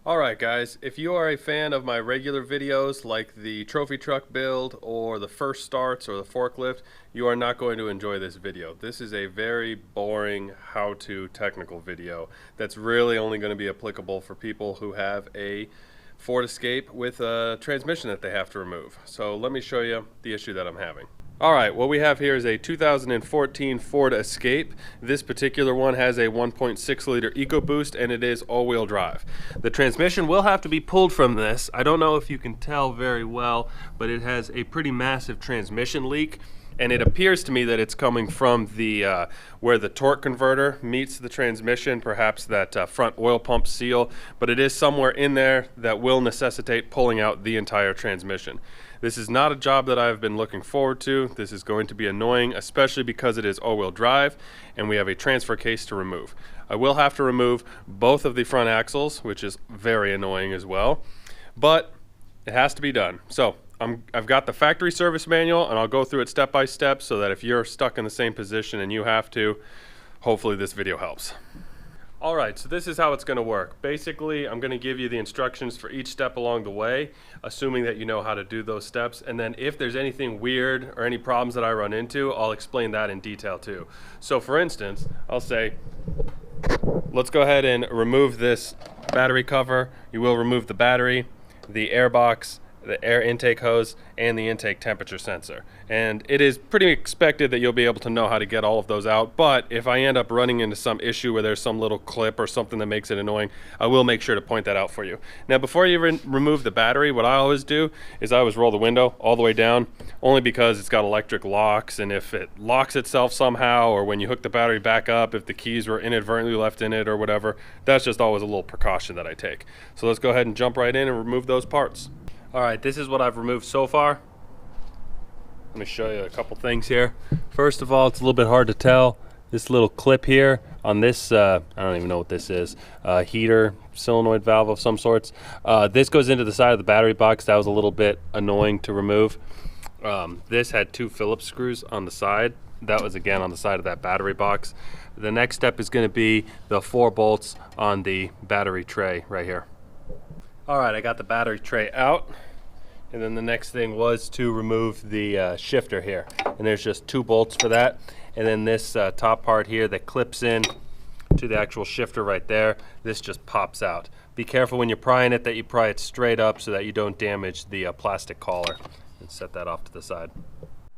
Alright guys, if you are a fan of my regular videos like the trophy truck build or the first starts or the forklift, you are not going to enjoy this video. This is a very boring how-to technical video that's really only going to be applicable for people who have a Ford Escape with a transmission that they have to remove. So let me show you the issue that I'm having. Alright, what we have here is a 2014 Ford Escape. This particular one has a 1.6 liter EcoBoost and it is all-wheel drive. The transmission will have to be pulled from this. I don't know if you can tell very well, but it has a pretty massive transmission leak. And it appears to me that it's coming from the where the torque converter meets the transmission, perhaps that front oil pump seal, but it is somewhere in there that will necessitate pulling out the entire transmission. This is not a job that I've been looking forward to. This is going to be annoying, especially because it is all-wheel drive and we have a transfer case to remove. I will have to remove both of the front axles, which is very annoying as well, but it has to be done. So I've got the factory service manual and I'll go through it step by step so that if you're stuck in the same position and you have to, hopefully this video helps. Alright, so this is how it's going to work. Basically, I'm going to give you the instructions for each step along the way, assuming that you know how to do those steps, and then if there's anything weird or any problems that I run into, I'll explain that in detail too. So for instance, I'll say, let's go ahead and remove this battery cover. You will remove the battery, the air box, the air intake hose, and the intake temperature sensor. And it is pretty expected that you'll be able to know how to get all of those out, but if I end up running into some issue where there's some little clip or something that makes it annoying, I will make sure to point that out for you. Now before you remove the battery, what I always do is I always roll the window all the way down, only because it's got electric locks, and if it locks itself somehow, or when you hook the battery back up, if the keys were inadvertently left in it or whatever, that's just always a little precaution that I take. So let's go ahead and jump right in and remove those parts. Alright, this is what I've removed so far. Let me show you a couple things here. First of all, it's a little bit hard to tell. This little clip here on this, I don't even know what this is, heater, solenoid valve of some sorts. This goes into the side of the battery box. That was a little bit annoying to remove. This had two Phillips screws on the side. That was again on the side of that battery box. The next step is going to be the 4 bolts on the battery tray right here. Alright, I got the battery tray out, and then the next thing was to remove the shifter here, and there's just 2 bolts for that, and then this top part here that clips in to the actual shifter right there, this just pops out. Be careful when you're prying it that you pry it straight up so that you don't damage the plastic collar, and set that off to the side.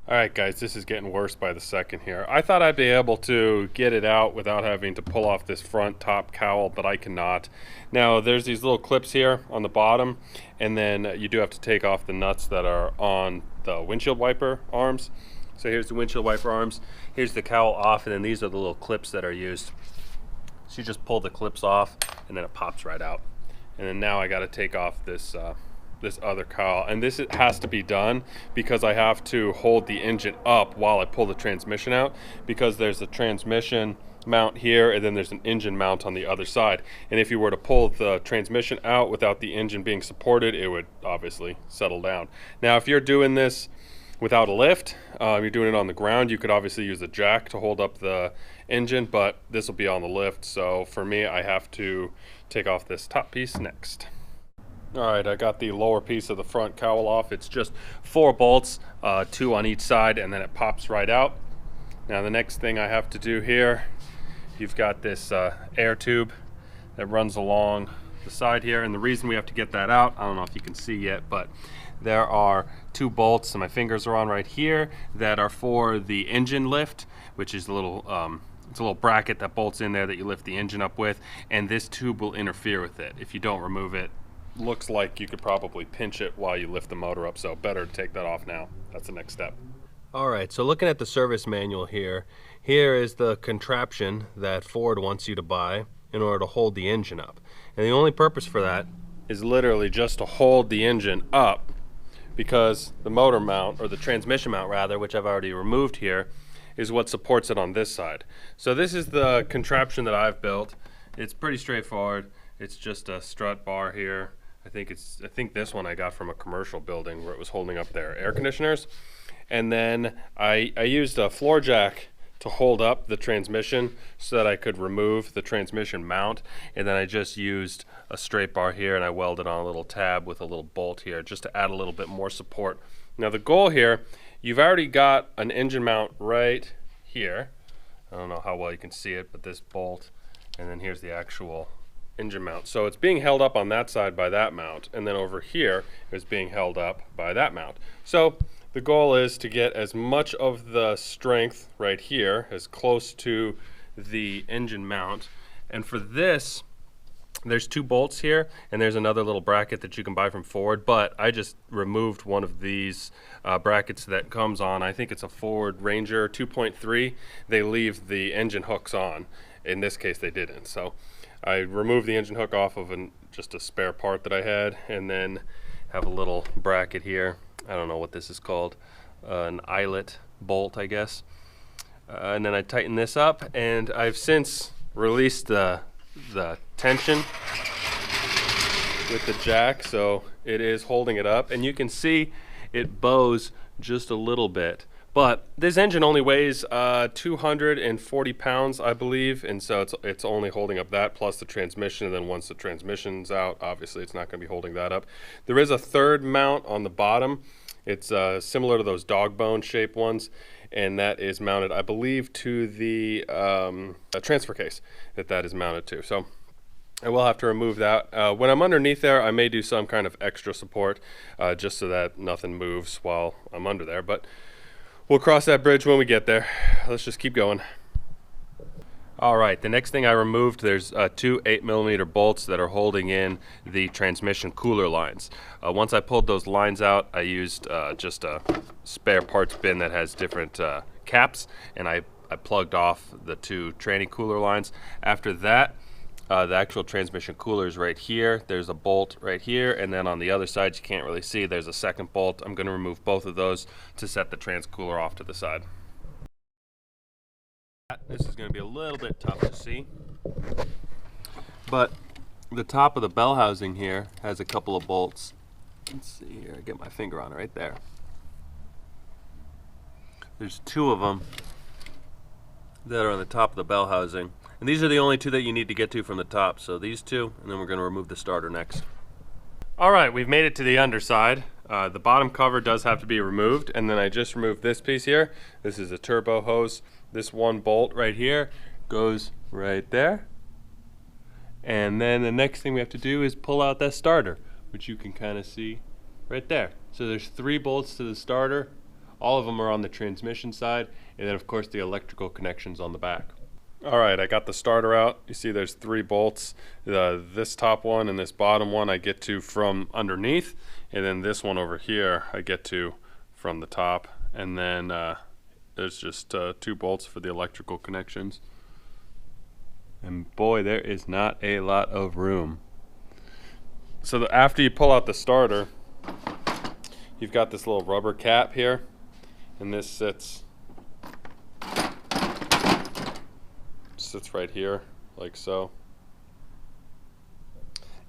Alright guys, this is getting worse by the second here. I thought I'd be able to get it out without having to pull off this front top cowl, but I cannot. Now there's these little clips here on the bottom, and then you do have to take off the nuts that are on the windshield wiper arms. So here's the windshield wiper arms, here's the cowl off, and then these are the little clips that are used. So you just pull the clips off and then it pops right out. And then now I got to take off this this other cowl, and this has to be done because I have to hold the engine up while I pull the transmission out, because there's a transmission mount here and then there's an engine mount on the other side, and if you were to pull the transmission out without the engine being supported, it would obviously settle down. Now if you're doing this without a lift, you're doing it on the ground, you could obviously use a jack to hold up the engine, but this will be on the lift, so for me I have to take off this top piece next. Alright, I got the lower piece of the front cowl off. It's just 4 bolts, 2 on each side, and then it pops right out. Now the next thing I have to do here, you've got this air tube that runs along the side here, and the reason we have to get that out, I don't know if you can see yet, but there are 2 bolts, and my fingers are on right here, that are for the engine lift, which is a little it's a little bracket that bolts in there that you lift the engine up with, and this tube will interfere with it if you don't remove it. Looks like you could probably pinch it while you lift the motor up, so better to take that off now. That's the next step. Alright, so looking at the service manual here is the contraption that Ford wants you to buy in order to hold the engine up. And the only purpose for that is literally just to hold the engine up, because the motor mount, or the transmission mount rather, which I've already removed here, is what supports it on this side. So this is the contraption that I've built. It's pretty straightforward. It's just a strut bar here. I think this one I got from a commercial building where it was holding up their air conditioners. And then I used a floor jack to hold up the transmission so that I could remove the transmission mount, and then I just used a straight bar here and I welded on a little tab with a little bolt here just to add a little bit more support. Now the goal here, you've already got an engine mount right here. I don't know how well you can see it, but this bolt, and then here's the actual engine mount. So it's being held up on that side by that mount, and then over here it's being held up by that mount. So the goal is to get as much of the strength right here as close to the engine mount. And for this, there's 2 bolts here, and there's another little bracket that you can buy from Ford, but I just removed one of these brackets that comes on. I think it's a Ford Ranger 2.3. They leave the engine hooks on. In this case, they didn't. So I removed the engine hook off of just a spare part that I had, and then have a little bracket here. I don't know what this is called, an eyelet bolt, I guess. And then I tighten this up, and I've since released the tension with the jack, so it is holding it up, and you can see it bows just a little bit. But this engine only weighs 240 pounds, I believe, and so it's only holding up that plus the transmission, and then once the transmission's out, obviously it's not going to be holding that up. There is a third mount on the bottom. It's similar to those dog bone shaped ones, and that is mounted, I believe, to the transfer case that is mounted to. So I will have to remove that. When I'm underneath there, I may do some kind of extra support just so that nothing moves while I'm under there, but we'll cross that bridge when we get there. Let's just keep going. All right, the next thing I removed, there's 2 8mm bolts that are holding in the transmission cooler lines. Once I pulled those lines out, I used just a spare parts bin that has different caps, and I plugged off the 2 tranny cooler lines. After that, the actual transmission cooler is right here. There's a bolt right here, and then on the other side, you can't really see, there's a second bolt. I'm going to remove both of those to set the trans cooler off to the side. This is going to be a little bit tough to see, but the top of the bell housing here has a couple of bolts. Let's see here, get my finger on it right there. There's 2 of them that are on the top of the bell housing, and these are the only 2 that you need to get to from the top. So these 2, and then we're going to remove the starter next. All right, we've made it to the underside. The bottom cover does have to be removed, and then I just removed this piece here. This is a turbo hose. This one bolt right here goes right there. And then the next thing we have to do is pull out that starter, which you can kind of see right there. So there's 3 bolts to the starter. All of them are on the transmission side, and then of course the electrical connections on the back. All right, I got the starter out. You see there's 3 bolts. This top one and this bottom one I get to from underneath, and then this one over here I get to from the top, and then there's just 2 bolts for the electrical connections. And boy, there is not a lot of room. So after you pull out the starter, you've got this little rubber cap here, and this sits right here, like so.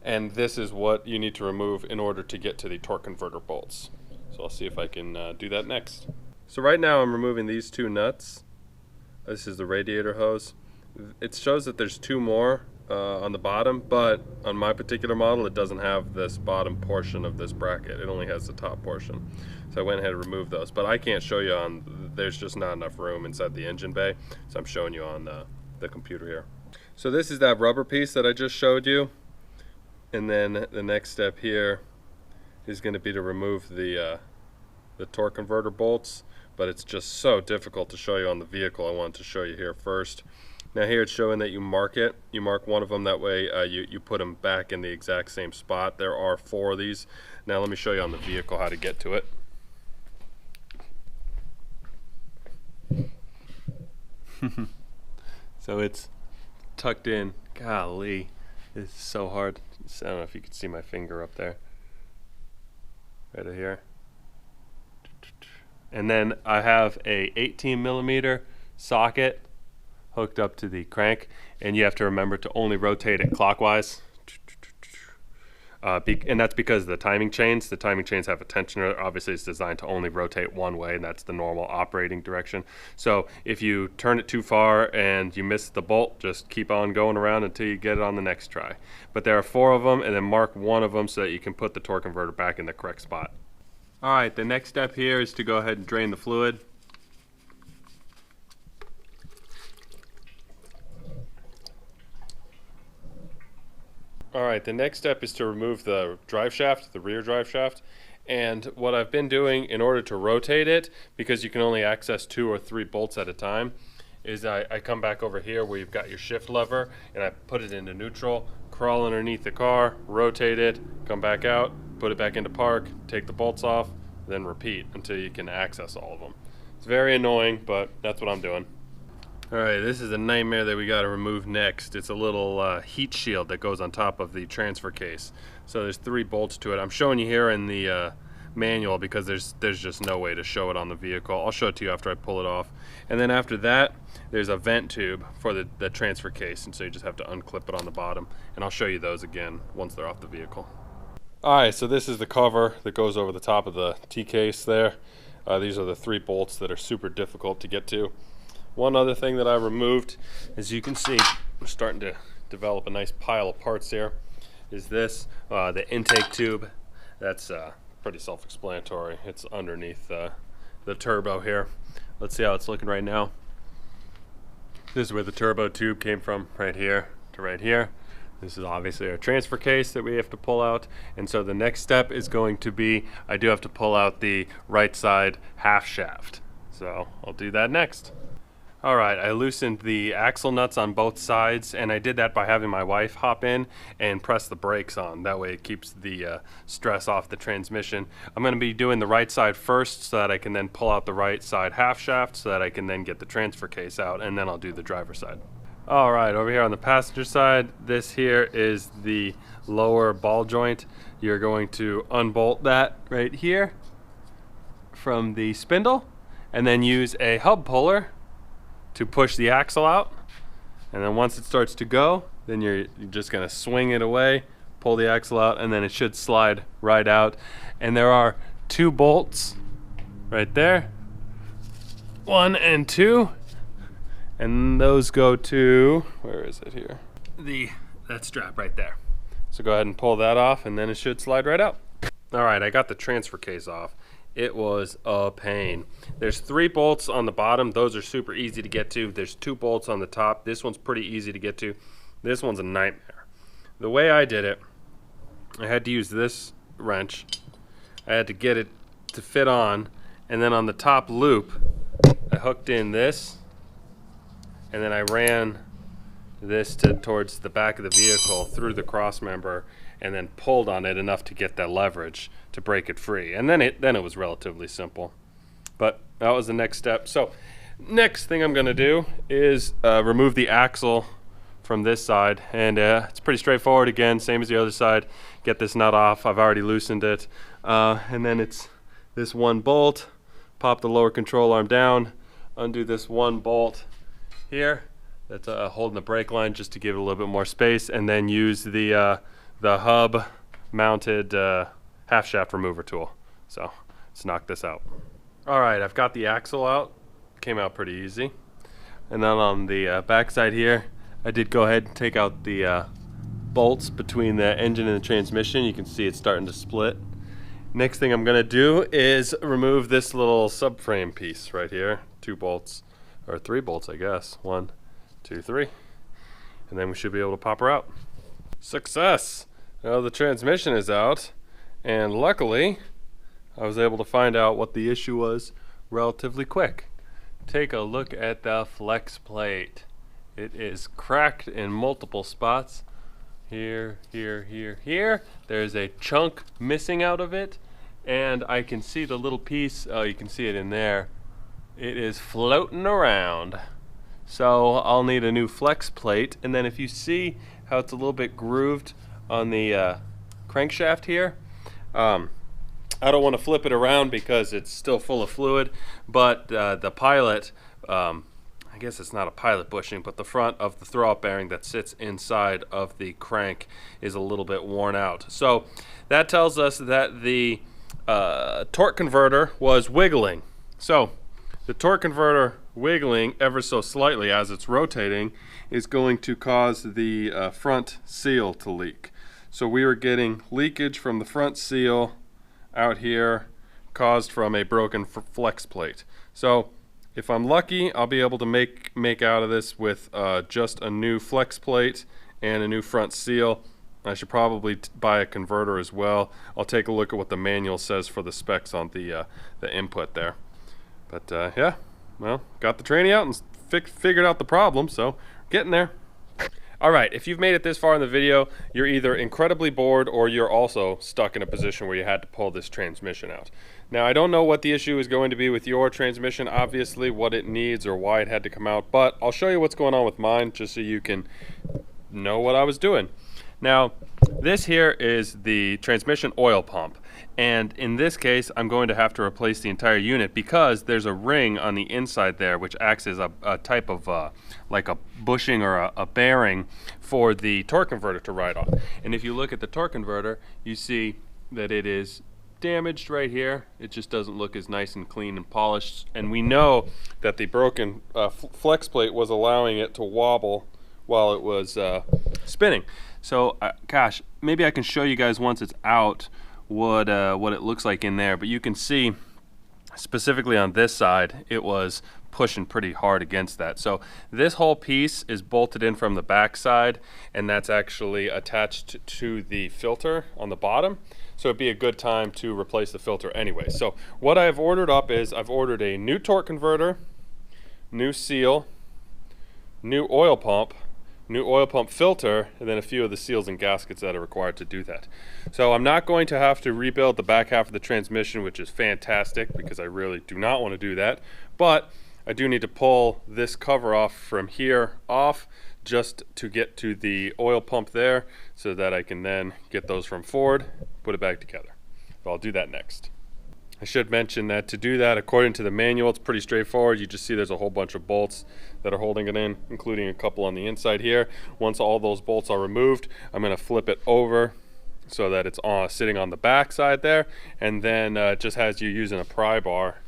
And this is what you need to remove in order to get to the torque converter bolts. So I'll see if I can do that next. So right now I'm removing these 2 nuts. This is the radiator hose. It shows that there's 2 more on the bottom, but on my particular model it doesn't have this bottom portion of this bracket. It only has the top portion. So I went ahead and removed those, but I can't show you on, there's just not enough room inside the engine bay, so I'm showing you on the computer here. So this is that rubber piece that I just showed you, and then the next step here is going to be to remove the torque converter bolts, but it's just so difficult to show you on the vehicle. I wanted to show you here first. Now here it's showing that you mark it. You mark one of them, that way you put them back in the exact same spot. There are 4 of these. Now let me show you on the vehicle how to get to it. So it's tucked in. Golly, this is so hard. I don't know if you can see my finger up there. Right here. And then I have a 18mm socket hooked up to the crank, and you have to remember to only rotate it clockwise. And that's because of the timing chains. The timing chains have a tensioner. Obviously, it's designed to only rotate one way, and that's the normal operating direction. So if you turn it too far and you miss the bolt, just keep on going around until you get it on the next try. But there are 4 of them, and then mark one of them so that you can put the torque converter back in the correct spot. All right, the next step here is to go ahead and drain the fluid. Alright, the next step is to remove the drive shaft, the rear drive shaft. And what I've been doing in order to rotate it, because you can only access 2 or 3 bolts at a time, is I come back over here where you've got your shift lever, and I put it into neutral, crawl underneath the car, rotate it, come back out, put it back into park, take the bolts off, then repeat until you can access all of them. It's very annoying, but that's what I'm doing. Alright, this is a nightmare that we got to remove next. It's a little heat shield that goes on top of the transfer case. So there's 3 bolts to it. I'm showing you here in the manual because there's just no way to show it on the vehicle. I'll show it to you after I pull it off. And then after that, there's a vent tube for the transfer case, and so you just have to unclip it on the bottom. And I'll show you those again once they're off the vehicle. Alright, so this is the cover that goes over the top of the T-case there. These are the 3 bolts that are super difficult to get to. One other thing that I removed, as you can see, I'm starting to develop a nice pile of parts here, is this, the intake tube. That's pretty self-explanatory. It's underneath the turbo here. Let's see how it's looking right now. This is where the turbo tube came from, right here to right here. This is obviously our transfer case that we have to pull out. And so the next step is going to be, I do have to pull out the right side half shaft. So I'll do that next. Alright, I loosened the axle nuts on both sides, and I did that by having my wife hop in and press the brakes on. That way it keeps the stress off the transmission. I'm going to be doing the right side first so that I can then pull out the right side half shaft so that I can then get the transfer case out, and then I'll do the driver's side. Alright, over here on the passenger side, this here is the lower ball joint. You're going to unbolt that right here from the spindle, and then use a hub puller to push the axle out. And then once it starts to go, then you're just going to swing it away, pull the axle out, and then it should slide right out. And there are 2 bolts right there, 1 and 2, and those go to, where is it here? That strap right there. So go ahead and pull that off, and then it should slide right out. Alright, I got the transfer case off. It was a pain. There's 3 bolts on the bottom. Those are super easy to get to. There's 2 bolts on the top. This one's pretty easy to get to. This one's a nightmare. The way I did it, I had to use this wrench. I had to get it to fit on, and then on the top loop, I hooked in this, and then I ran this towards the back of the vehicle through the cross member, and then pulled on it enough to get that leverage to break it free. And then it was relatively simple. But that was the next step. So next thing I'm going to do is remove the axle from this side, and it's pretty straightforward. Again, same as the other side. Get this nut off. I've already loosened it, and then it's this 1 bolt. Pop the lower control arm down, undo this 1 bolt here that's holding the brake line just to give it a little bit more space, and then use the hub mounted half shaft remover tool. So let's knock this out. Alright, I've got the axle out. Came out pretty easy. And then on the back side here, I did go ahead and take out the bolts between the engine and the transmission. You can see it's starting to split. Next thing I'm going to do is remove this little subframe piece right here. 2 bolts, or 3 bolts I guess. 1, 2, 3. And then we should be able to pop her out. Success! Now the transmission is out, and luckily I was able to find out what the issue was relatively quick. Take a look at the flex plate. It is cracked in multiple spots. Here, here, here, here. There's a chunk missing out of it, and I can see the little piece. Oh, you can see it in there. It is floating around. So I'll need a new flex plate, and then if you see how it's a little bit grooved on the crankshaft here, I don't want to flip it around because it's still full of fluid, but the pilot, I guess it's not a pilot bushing, but the front of the throwout bearing that sits inside of the crank is a little bit worn out. So that tells us that the torque converter was wiggling. So the torque converter wiggling ever so slightly as it's rotating is going to cause the front seal to leak. So we were getting leakage from the front seal out here caused from a broken flex plate. So if I'm lucky, I'll be able to make out of this with just a new flex plate and a new front seal. I should probably buy a converter as well. I'll take a look at what the manual says for the specs on the input there. But yeah, well, got the tranny out and figured out the problem, so getting there. All right, if you've made it this far in the video, you're either incredibly bored or you're also stuck in a position where you had to pull this transmission out. Now, I don't know what the issue is going to be with your transmission, obviously, what it needs or why it had to come out, but I'll show you what's going on with mine just so you can know what I was doing. Now, this here is the transmission oil pump, and in this case I'm going to have to replace the entire unit because there's a ring on the inside there which acts as a type of like a bushing or a bearing for the torque converter to ride on. And if you look at the torque converter, you see that it is damaged right here. It just doesn't look as nice and clean and polished, and we know that the broken flex plate was allowing it to wobble while it was spinning. So gosh, maybe I can show you guys once it's out what it looks like in there, but you can see specifically on this side it was pushing pretty hard against that. So this whole piece is bolted in from the back side, and that's actually attached to the filter on the bottom, so it'd be a good time to replace the filter anyway. So what I've ordered up is I've ordered a new torque converter, new seal, new oil pump filter, and then a few of the seals and gaskets that are required to do that. So I'm not going to have to rebuild the back half of the transmission, which is fantastic because I really do not want to do that, but I do need to pull this cover off from here off just to get to the oil pump there so that I can then get those from Ford, put it back together. But I'll do that next. I should mention that to do that, according to the manual, it's pretty straightforward. You just see there's a whole bunch of bolts that are holding it in, including a couple on the inside here. Once all those bolts are removed, I'm going to flip it over so that it's sitting on the back side there, and then just has you using a pry bar,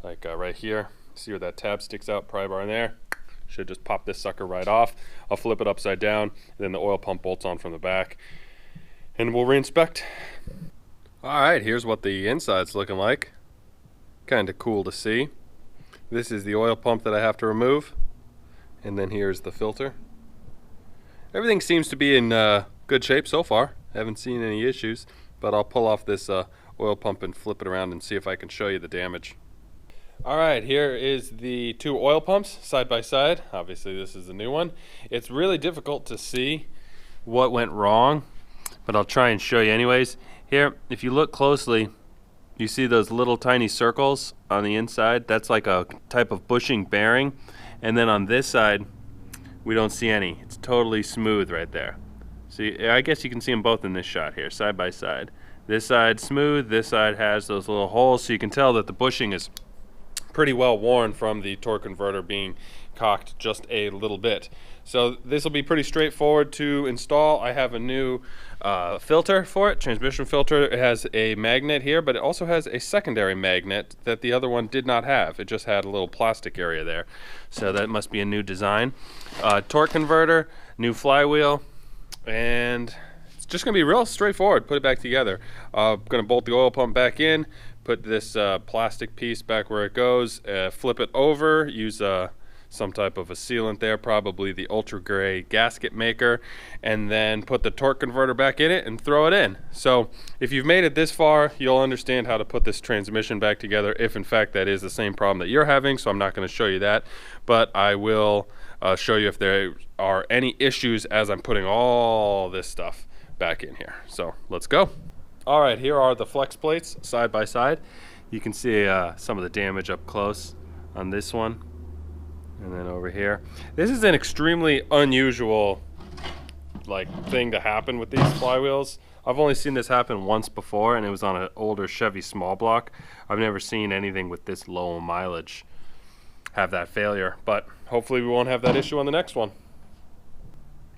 like right here. See where that tab sticks out, pry bar in there. Should just pop this sucker right off. I'll flip it upside down, and then the oil pump bolts on from the back, and we'll reinspect. Alright, here's what the inside's looking like. Kind of cool to see. This is the oil pump that I have to remove, and then here's the filter. Everything seems to be in good shape so far. I haven't seen any issues, but I'll pull off this oil pump and flip it around and see if I can show you the damage. Alright, here is the two oil pumps side by side. Obviously this is the new one. It's really difficult to see what went wrong, but I'll try and show you anyways. Here, if you look closely, you see those little tiny circles on the inside. That's like a type of bushing bearing. And then on this side, we don't see any. It's totally smooth right there. See, I guess you can see them both in this shot here, side by side. This side smooth, this side has those little holes, so you can tell that the bushing is pretty well worn from the torque converter being cocked just a little bit. So this will be pretty straightforward to install. I have a new filter for it, transmission filter. It has a magnet here, but it also has a secondary magnet that the other one did not have. It just had a little plastic area there. So that must be a new design. Torque converter, new flywheel, and it's just gonna be real straightforward. Put it back together. I'm gonna bolt the oil pump back in, put this plastic piece back where it goes, flip it over, use some type of a sealant there, probably the ultra gray gasket maker, and then put the torque converter back in it and throw it in. So if you've made it this far, you'll understand how to put this transmission back together, if in fact that is the same problem that you're having. So I'm not going to show you that, but I will show you if there are any issues as I'm putting all this stuff back in here. So let's go. All right, here are the flex plates side by side. You can see some of the damage up close on this one. And then over here, this is an extremely unusual thing to happen with these flywheels. I've only seen this happen once before, and it was on an older Chevy small block. I've never seen anything with this low mileage have that failure, but hopefully we won't have that issue on the next one.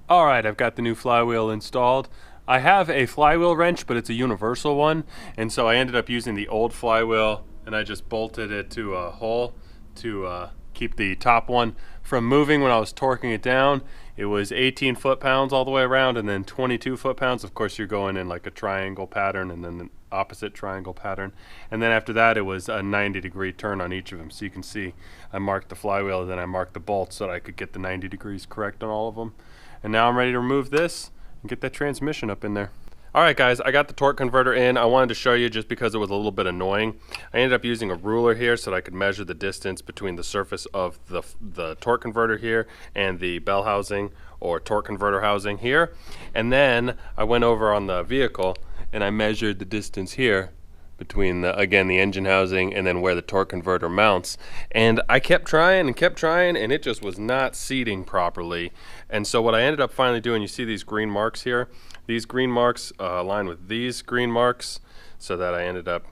Alright, I've got the new flywheel installed. I have a flywheel wrench, but it's a universal one, and so I ended up using the old flywheel, and I just bolted it to a hole to keep the top one from moving when I was torquing it down. It was 18 foot-pounds all the way around, and then 22 foot-pounds. Of course, you're going in like a triangle pattern and then the opposite triangle pattern. And then after that, it was a 90-degree turn on each of them. So you can see I marked the flywheel, and then I marked the bolts so that I could get the 90 degrees correct on all of them. And now I'm ready to remove this and get that transmission up in there. Alright guys, I got the torque converter in. I wanted to show you just because it was a little bit annoying. I ended up using a ruler here so that I could measure the distance between the surface of the torque converter here and the bell housing or torque converter housing here. And then I went over on the vehicle and I measured the distance here between again the engine housing and then where the torque converter mounts, and I kept trying and it just was not seating properly. And so what I ended up finally doing, you see these green marks here, these green marks align with these green marks, so that I ended up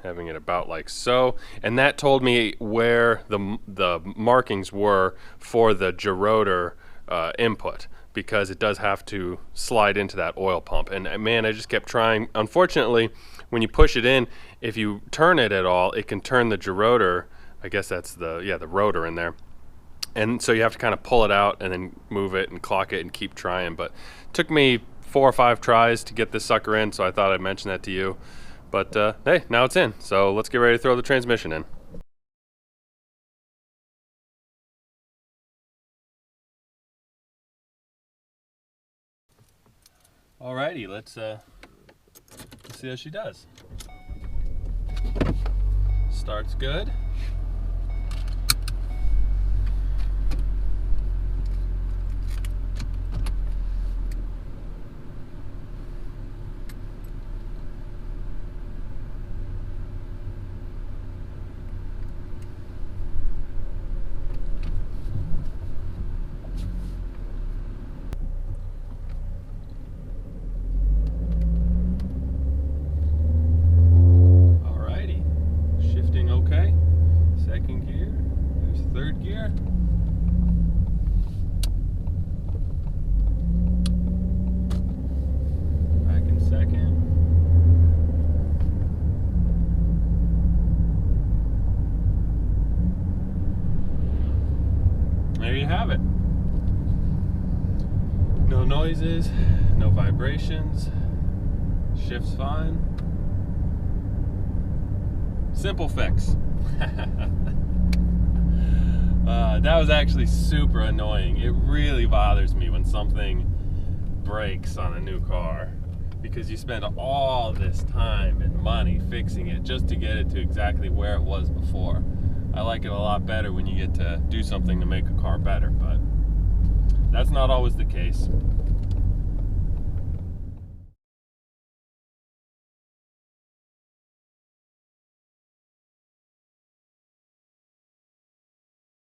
having it about like so, and that told me where the markings were for the gerotor input, because it does have to slide into that oil pump. And man, I just kept trying. Unfortunately, when you push it in, if you turn it at all, it can turn the gerotor. I guess that's the rotor in there. And so you have to kind of pull it out and then move it and clock it and keep trying. But it took me 4 or 5 tries to get this sucker in, so I thought I'd mention that to you. But hey, now it's in. So let's get ready to throw the transmission in. Alrighty, let's see how she does. Starts good. Third gear. Back in second. There you have it. No noises, no vibrations, shifts fine. Simple fix. That was actually super annoying. It really bothers me when something breaks on a new car, because you spend all this time and money fixing it just to get it to exactly where it was before. I like it a lot better when you get to do something to make a car better, but that's not always the case.